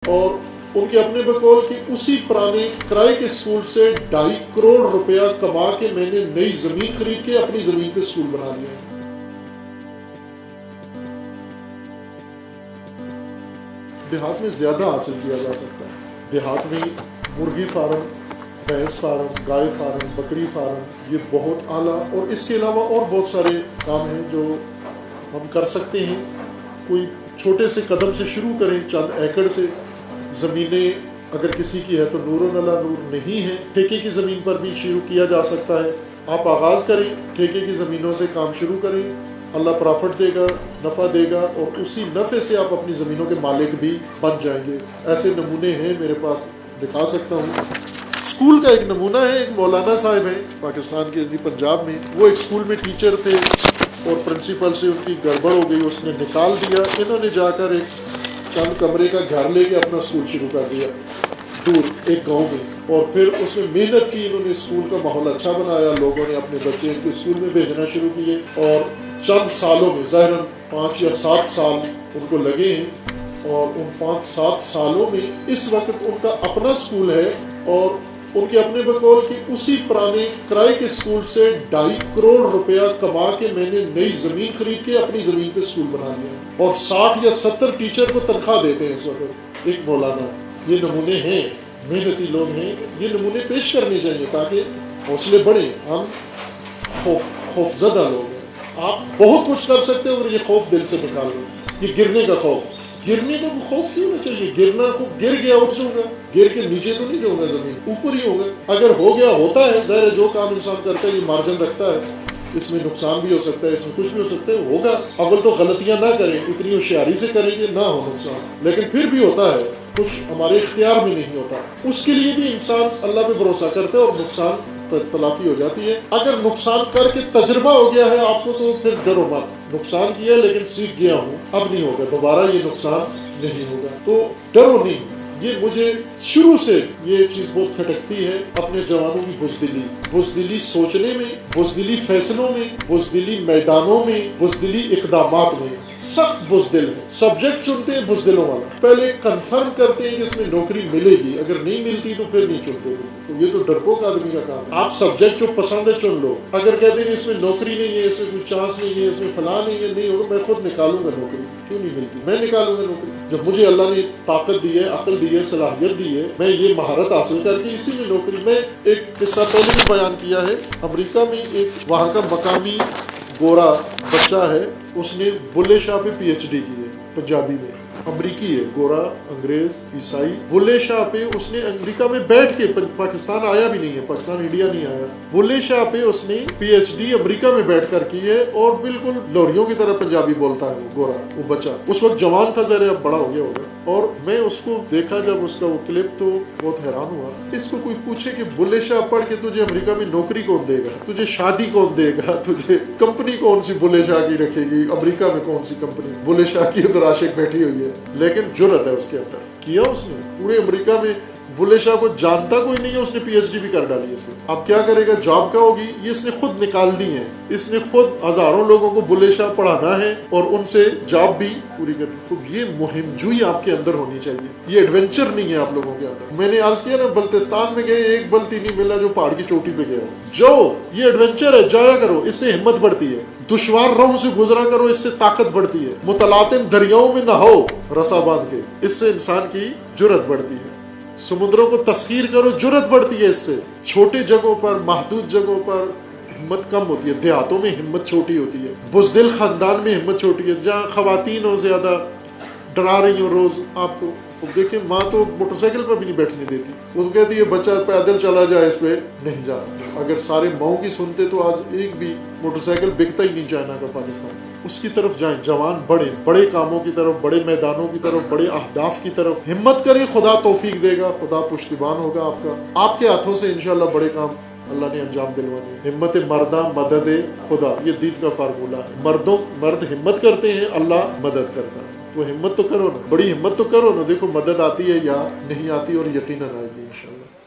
اور ان کے اپنے بقول کہ اسی پرانے کرائے کے اسکول سے 2.5 کروڑ روپیہ کما کے میں نے نئی زمین خرید کے اپنی زمین پہ اسکول بنا لیا ہے۔ دیہات میں زیادہ حاصل کیا جا سکتا ہے۔ دیہات میں مرغی فارم، بھینس فارم، گائے فارم، بکری فارم، یہ بہت اعلیٰ، اور اس کے علاوہ اور بہت سارے کام ہیں جو ہم کر سکتے ہیں۔ کوئی چھوٹے سے قدم سے شروع کریں، چند ایکڑ سے۔ زمینیں اگر کسی کی ہے تو نور علی نور، نہیں ہے ٹھیکے کی زمین پر بھی شروع کیا جا سکتا ہے۔ آپ آغاز کریں، ٹھیکے کی زمینوں سے کام شروع کریں، اللہ پرافٹ دے گا، نفع دے گا، اور اسی نفع سے آپ اپنی زمینوں کے مالک بھی بن جائیں گے۔ ایسے نمونے ہیں میرے پاس، دکھا سکتا ہوں۔ اسکول کا ایک نمونہ ہے، ایک مولانا صاحب ہیں پاکستان کے پنجاب میں، وہ ایک اسکول میں ٹیچر تھے اور پرنسپل سے ان کی گڑبڑ ہو گئی، اس نے نکال دیا۔ انہوں نے جا کر ایک چند کمرے کا گھر لے کے اپنا اسکول شروع کر دیا دور ایک گاؤں میں، اور پھر اس میں محنت کی، انہوں نے اسکول کا ماحول اچھا بنایا، لوگوں نے اپنے بچے ان کے اسکول میں بھیجنا شروع کیے، اور چند سالوں میں، ظاہراً 5 یا 7 سال ان کو لگے ہیں، اور ان 5-7 سالوں میں اس وقت ان کا اپنا اسکول ہے، اور ان کے اپنے بقول کہ اسی پرانے کرائے کے اسکول سے 2.5 کروڑ روپیہ کما کے میں نے نئی زمین خرید کے اپنی زمین پہ اسکول بنا لیا ہے، اور 60 یا 70 ٹیچر کو تنخواہ دیتے ہیں اس وقت، ایک مولانا۔ یہ نمونے ہیں، محنتی لوگ ہیں، یہ نمونے پیش کرنے چاہیے تاکہ حوصلے بڑھیں۔ ہم خوف زدہ لوگ ہیں، آپ بہت کچھ کر سکتے ہو، اور یہ خوف دل سے نکال لو۔ یہ گرنے کا خوف، گرنے کا خوف کیوں نہ چاہیے؟ گرنا کو گر گیا اٹھ جاؤں گا، گر کے نیچے تو نہیں جاؤں گا، زمین اوپر ہی ہوگا۔ اگر ہو گیا ہوتا ہے، ظاہر ہے جو کام انسان کرتا ہے یہ مارجن رکھتا ہے، اس میں نقصان بھی ہو سکتا ہے، اس میں کچھ بھی ہو سکتا ہے، ہوگا۔ اول تو غلطیاں نہ کریں، اتنی ہوشیاری سے کریں کہ نہ ہو نقصان، لیکن پھر بھی ہوتا ہے، کچھ ہمارے اختیار میں نہیں ہوتا، اس کے لیے بھی انسان اللہ پہ بھروسہ کرتا ہے، اور نقصان تلافی ہو جاتی ہے۔ اگر نقصان کر کے تجربہ ہو گیا ہے آپ کو تو پھر ڈرو مت، نقصان کیا لیکن سیکھ گیا ہوں، اب نہیں ہوگا، دوبارہ یہ نقصان نہیں ہوگا، تو ڈرو نہیں۔ یہ مجھے شروع سے یہ چیز بہت کھٹکتی ہے، اپنے جوانوں کی بزدلی سوچنے میں، بزدلی فیصلوں میں، بزدلی میدانوں میں، بزدلی اقدامات میں، سخت بزدل ہے۔ سبجیکٹ چنتے ہیں بزدلوں والا، پہلے کنفرم کرتے ہیں کہ اس میں نوکری ملے گی، اگر نہیں ملتی تو پھر نہیں چنتے، تو یہ تو ڈرپوک آدمی کا کام ہے۔ آپ سبجیکٹ جو پسند ہے چن لو، اگر کہتے ہیں اس میں نوکری نہیں ہے، اس میں کوئی چانس نہیں ہے، اس میں فلاں نہیں ہے، نہیں ہوگا، میں خود نکالوں گا نوکری، کیوں نہیں ملتی، میں نکالوں گا نوکری۔ جب مجھے اللہ نے طاقت دی ہے، عقل دی ہے، صلاحیت دی ہے، میں یہ مہارت حاصل کر کے اسی میں نوکری۔ میں ایک قصہ پہلے بھی بیان کیا ہے، امریکہ میں ایک وہاں کا مقامی گورا بچہ ہے، اس نے بلے شاہ پہ پی ایچ ڈی کی ہے، پنجابی میں، امریکی ہے، گورا، انگریز، عیسائی، بلے شاہ پہ اس نے امریکہ میں بیٹھ کے، پاکستان آیا بھی نہیں ہے، پاکستان انڈیا نہیں آیا، بلے شاہ پہ اس نے پی ایچ ڈی امریکہ میں بیٹھ کر کی ہے، اور بالکل لوریوں کی طرح پنجابی بولتا ہے وہ گورا، وہ بچہ اس وقت جوان تھا، ذرا اب بڑا ہو گیا ہوگا، اور میں اس کو دیکھا جب اس کا وہ کلپ تو بہت حیران ہوا۔ اس کو کوئی پوچھے کہ بلے شاہ پڑھ کے تجھے امریکہ میں نوکری کون دے گا، تجھے شادی کون دے گا، تجھے کمپنی کون سی بلے شاہ کی رکھے گی، امریکہ میں کون سی کمپنی بلے شاہ کی ادھر عاشق بیٹھی ہوئی ہے، لیکن جرأت ہے اس کے اندر، کیا اس نے پورے امریکہ میں، بلے شاہ کو جانتا کوئی نہیں ہے، اس نے پی ایچ ڈی بھی کر ڈالی اس میں۔ اب کیا کرے گا، جاب کا ہوگی، یہ اس نے خود نکالنی ہے، اس نے خود ہزاروں لوگوں کو بلے شاہ پڑھانا ہے، اور ان سے جاب بھی پوری کرنی۔ تو یہ مہم جوئی آپ کے اندر ہونی چاہیے، یہ ایڈونچر نہیں ہے آپ لوگوں کے اندر۔ میں نے عرض کیا نا، بلتستان میں گئے، ایک بلتی نہیں ملا جو پہاڑ کی چوٹی پہ گیا ہو، جو یہ ایڈونچر ہے، جایا کرو، اس سے ہمت بڑھتی ہے، دشوار راہوں سے گزرا کرو، اس سے طاقت بڑھتی ہے، متلاطم دریاؤں میں نہاؤ رسا باندھ کے، اس سے انسان کی جرأت بڑھتی ہے، سمندروں کو تسخیر کرو، جرأت بڑھتی ہے اس سے، چھوٹے جگہوں پر، محدود جگہوں پر ہمت کم ہوتی ہے، دیہاتوں میں ہمت چھوٹی ہوتی ہے، بزدل خاندان میں ہمت چھوٹی ہے، جہاں خواتین ہو زیادہ ڈرا رہی ہوں روز آپ کو، دیکھیں ماں تو موٹر سائیکل پر بھی نہیں بیٹھنے دیتی، وہ تو کہتی ہے بچہ پیدل چلا جائے، اس پہ نہیں جانا۔ اگر سارے ماؤں کی سنتے تو آج ایک بھی موٹر سائیکل بکتا ہی نہیں چائنا کا پاکستان۔ اس کی طرف جائیں، جوان بڑھیں، بڑے کاموں کی طرف، بڑے میدانوں کی طرف، بڑے اہداف کی طرف ہمت کریں، خدا توفیق دے گا، خدا پشتیبان ہوگا آپ کا، آپ کے ہاتھوں سے انشاءاللہ بڑے کام اللہ نے انجام دلوانے۔ ہمت مرداں مدد خدا، یہ دین کا فارمولہ ہے، مرد ہمت کرتے ہیں، اللہ مدد کرتا ہے، تو ہمت تو کرو نا، بڑی ہمت تو کرو نا، دیکھو مدد آتی ہے یا نہیں آتی، اور یقیناً آئے گی انشاءاللہ۔